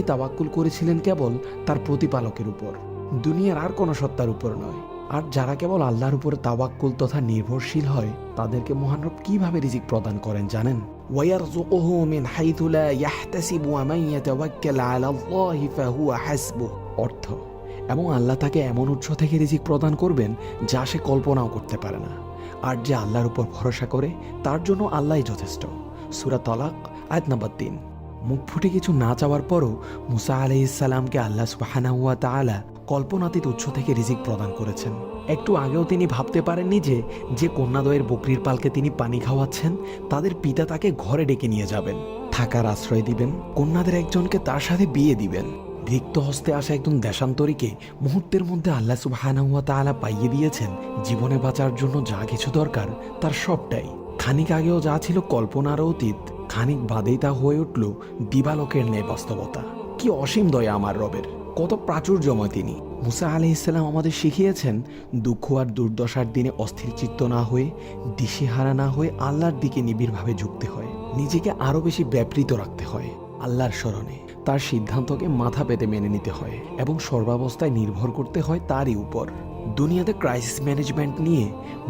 তাওয়াক্কুল করেছিলেন কেবল তার প্রতিপালকের উপর, দুনিয়ার আর কোনো সত্তার উপর নয়। আর যারা কেবল আল্লাহর উপরে তাওয়াক্কুল তথা নির্ভরশীল হয়, তাদেরকে মহানরব কিভাবে রিজিক প্রদান করেন জানেন? ওয়ায়ারযুকুহু মিন হাইথু লা ইয়াহতাসিবু ওয়া মান ইয়াতাওয়াক্কাল আলাল্লাহি ফাহুয়া হাসবুহ। অর্থ, এবং আল্লাহ তাকে এমন উৎস থেকে রিজিক প্রদান করবেন যা সে কল্পনাও করতে পারে না। আর যে আল্লাহর উপর ভরসা করে তার জন্য আল্লাহই যথেষ্ট। সূরা তালাক আয়াত নাম্বার 3। মুখ ফুটে কিছু না চাওয়ার পরও মুসা আলাইহিস সালামকে আল্লাহ সুবহানাহু ওয়া তাআলা কল্পনাতীত উৎস থেকে রিজিক প্রদান করেছেন। একটু আগেও তিনি ভাবতে পারেননি যে কন্যাদ্বয়ের বকরির পালকে তিনি পানি খাওয়াচ্ছেন, তাদের পিতা তাকে ঘরে ডেকে নিয়ে যাবেন, থাকার আশ্রয় দিবেন, কন্যাদের একজনকে তার সাথে বিয়ে দিবেন। রিক্ত হস্তে আসা একজন দেশান্তরীকে মুহূর্তের মধ্যে আল্লাহ সুবহানাহু ওয়া তাআলা পাইয়ে দিয়েছেন জীবনে বাঁচার জন্য যা কিছু দরকার তার সবটাই। খানিক আগেও যা ছিল কল্পনার অতীত, খানিক বাদেই তা হয়ে উঠল দিবালোকের ন্যায় বাস্তবতা। কি অসীম দয়া আমার রবের, কত প্রাচুর্যময় তিনি। মুসা আলাইহিস সালাম আমাদের শিখিয়েছেন দুঃখ আর দুর্দশার দিনে অস্থির চিত্ত না হয়ে, দিশেহারা না হয়ে আল্লাহর দিকে নিবিড়ভাবে ঝুঁকতে হয়। নিজেকে আরও বেশি ব্যাপৃত রাখতে হয় আল্লাহর স্মরণে। তার সিদ্ধান্তকে মাথা পেতে মেনে নিতে হয় এবং সর্বাবস্থায় নির্ভর করতে হয় তারই উপর। দুনিয়াতে ক্রাইসিস ম্যানেজমেন্ট নিয়ে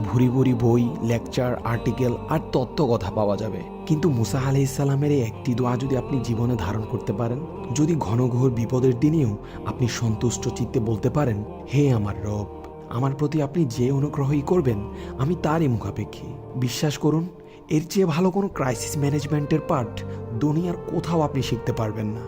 ভুরি ভুরি বই, লেকচার, আর্টিকেল আর তত্ত্ব কথা পাওয়া যাবে, কিন্তু মুসা আলাইহিস সালামের এই একটি দোয়া যদি আপনি জীবনে ধারণ করতে পারেন, যদি ঘনঘোর বিপদের দিনেও আপনি সন্তুষ্ট চিত্তে বলতে পারেন, হে আমার রব, আমার প্রতি আপনি যে অনুগ্রহই করবেন আমি তারই মুখাপেক্ষী, বিশ্বাস করুন এর চেয়ে ভালো কোনো ক্রাইসিস ম্যানেজমেন্টের পাঠ দুনিয়ার কোথাও আপনি শিখতে পারবেন না।